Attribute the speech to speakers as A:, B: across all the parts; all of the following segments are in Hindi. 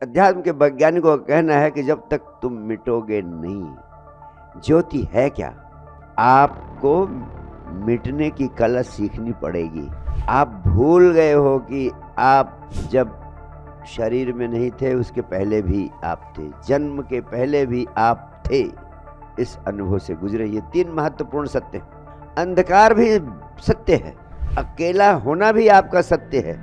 A: अध्यात्म के वैज्ञानिकों का कहना है कि जब तक तुम मिटोगे नहीं, ज्योति है क्या, आपको मिटने की कला सीखनी पड़ेगी। आप भूल गए हो कि आप जब शरीर में नहीं थे उसके पहले भी आप थे, जन्म के पहले भी आप थे। इस अनुभव से गुजरे। ये 3 महत्वपूर्ण सत्य हैं। अंधकार भी सत्य है, अकेला होना भी आपका सत्य है।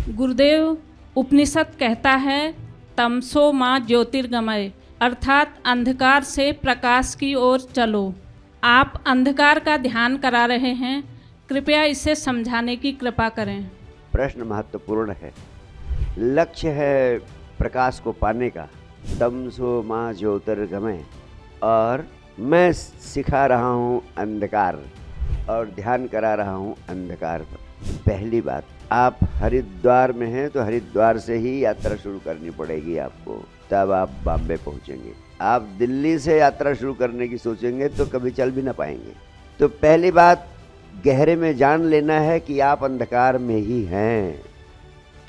B: गुरुदेव, उपनिषद कहता है तमसो माँ ज्योतिर्गमय, अर्थात अंधकार से प्रकाश की ओर चलो। आप अंधकार का ध्यान करा रहे हैं, कृपया इसे समझाने की कृपा करें।
A: प्रश्न महत्वपूर्ण है। लक्ष्य है प्रकाश को पाने का, तमसो माँ ज्योतिर्गमय, और मैं सिखा रहा हूँ अंधकार और ध्यान करा रहा हूँ अंधकार पर। पहली बात, आप हरिद्वार में हैं तो हरिद्वार से ही यात्रा शुरू करनी पड़ेगी आपको, तब आप बॉम्बे पहुँचेंगे। आप दिल्ली से यात्रा शुरू करने की सोचेंगे तो कभी चल भी ना पाएंगे। तो पहली बात, गहरे में जान लेना है कि आप अंधकार में ही हैं।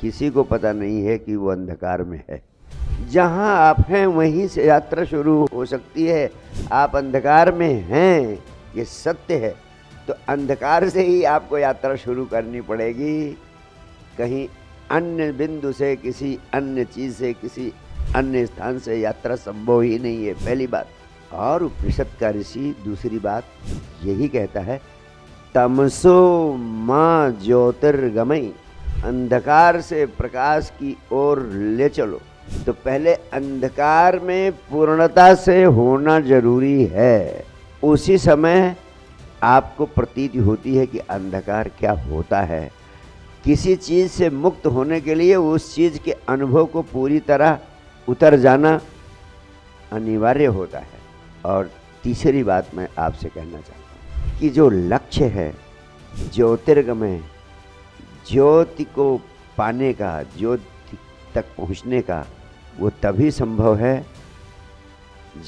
A: किसी को पता नहीं है कि वो अंधकार में है। जहाँ आप हैं वहीं से यात्रा शुरू हो सकती है। आप अंधकार में हैं, ये सत्य है। तो अंधकार से ही आपको यात्रा शुरू करनी पड़ेगी। कहीं अन्य बिंदु से, किसी अन्य चीज़ से, किसी अन्य स्थान से यात्रा संभव ही नहीं है, पहली बात। और उपनिषद का ऋषि दूसरी बात यही कहता है, तमसो माँ ज्योतिर्गमय, अंधकार से प्रकाश की ओर ले चलो। तो पहले अंधकार में पूर्णता से होना जरूरी है। उसी समय आपको प्रतीति होती है कि अंधकार क्या होता है। किसी चीज़ से मुक्त होने के लिए उस चीज़ के अनुभव को पूरी तरह उतर जाना अनिवार्य होता है। और तीसरी बात मैं आपसे कहना चाहता हूँ कि जो लक्ष्य है ज्योतिर्गमय, ज्योति को पाने का, ज्योति तक पहुँचने का, वो तभी संभव है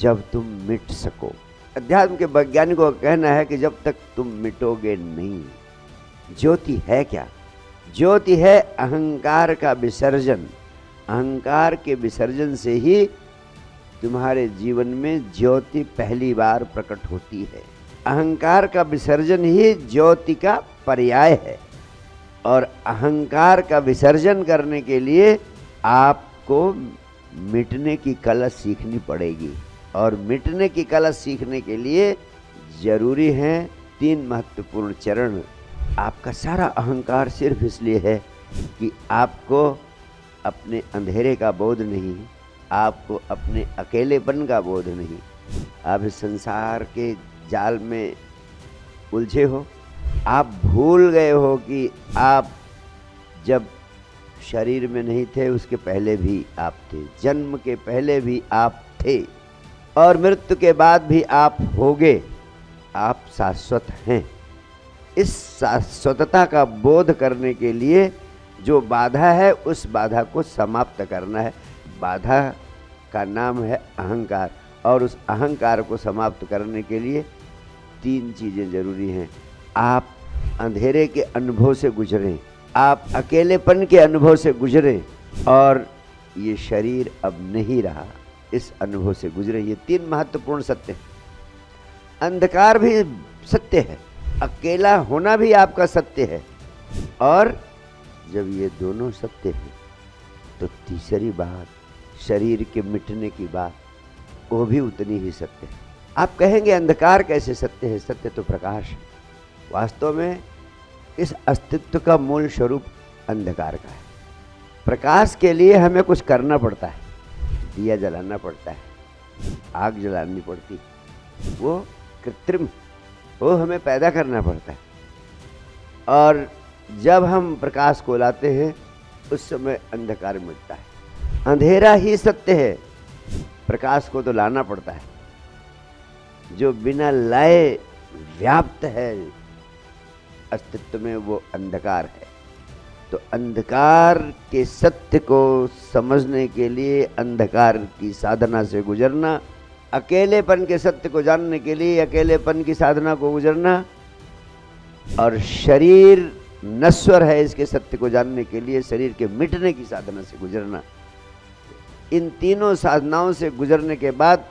A: जब तुम मिट सको। अध्यात्म के वैज्ञानिकों का कहना है कि जब तक तुम मिटोगे नहीं। ज्योति है क्या? ज्योति है अहंकार का विसर्जन। अहंकार के विसर्जन से ही तुम्हारे जीवन में ज्योति पहली बार प्रकट होती है। अहंकार का विसर्जन ही ज्योति का पर्याय है। और अहंकार का विसर्जन करने के लिए आपको मिटने की कला सीखनी पड़ेगी। और मिटने की कला सीखने के लिए जरूरी हैं 3 महत्वपूर्ण चरण। आपका सारा अहंकार सिर्फ इसलिए है कि आपको अपने अंधेरे का बोध नहीं, आपको अपने अकेलेपन का बोध नहीं। आप इस संसार के जाल में उलझे हो। आप भूल गए हो कि आप जब शरीर में नहीं थे उसके पहले भी आप थे, जन्म के पहले भी आप थे, और मृत्यु के बाद भी आप होगे। आप शाश्वत हैं। इस शाश्वतता का बोध करने के लिए जो बाधा है उस बाधा को समाप्त करना है। बाधा का नाम है अहंकार। और उस अहंकार को समाप्त करने के लिए 3 चीज़ें जरूरी हैं। आप अंधेरे के अनुभव से गुजरें, आप अकेलेपन के अनुभव से गुजरें, और ये शरीर अब नहीं रहा, इस अनुभव से गुजरे। ये 3 महत्वपूर्ण सत्य हैं। अंधकार भी सत्य है, अकेला होना भी आपका सत्य है। और जब ये दोनों सत्य हैं तो तीसरी बात, शरीर के मिटने की बात, वो भी उतनी ही सत्य है। आप कहेंगे अंधकार कैसे सत्य है? सत्य तो प्रकाश है। वास्तव में इस अस्तित्व का मूल स्वरूप अंधकार का है। प्रकाश के लिए हमें कुछ करना पड़ता है, दिया जलाना पड़ता है, आग जलानी पड़ती है, वो कृत्रिम, वो हमें पैदा करना पड़ता है। और जब हम प्रकाश को लाते हैं उस समय अंधकार मिटता है। अंधेरा ही सत्य है, प्रकाश को तो लाना पड़ता है। जो बिना लाए व्याप्त है अस्तित्व में, वो अंधकार है। तो अंधकार के सत्य को समझने के लिए अंधकार की साधना से गुजरना, अकेलेपन के सत्य को जानने के लिए अकेलेपन की साधना को गुजरना, और शरीर नश्वर है, इसके सत्य को जानने के लिए शरीर के मिटने की साधना से गुजरना। इन तीनों साधनाओं से गुजरने के बाद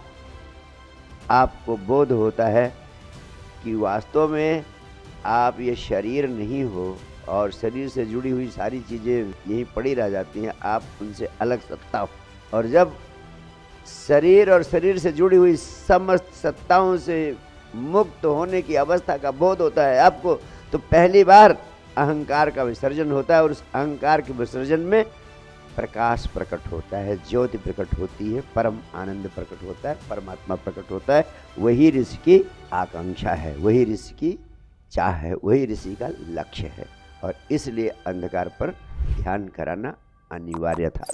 A: आपको बोध होता है कि वास्तव में आप ये शरीर नहीं हो और शरीर से जुड़ी हुई सारी चीज़ें यहीं पड़ी रह जाती हैं, आप उनसे अलग सत्ता हो। और जब शरीर और शरीर से जुड़ी हुई समस्त सत्ताओं से मुक्त होने की अवस्था का बोध होता है आपको, तो पहली बार अहंकार का विसर्जन होता है और उस अहंकार के विसर्जन में प्रकाश प्रकट होता है, ज्योति प्रकट होती है, परम आनंद प्रकट होता है, परमात्मा प्रकट होता है। वही ऋषि की आकांक्षा है, वही ऋषि की चाह है, वही ऋषि का लक्ष्य है और इसलिए अंधकार पर ध्यान कराना अनिवार्य था।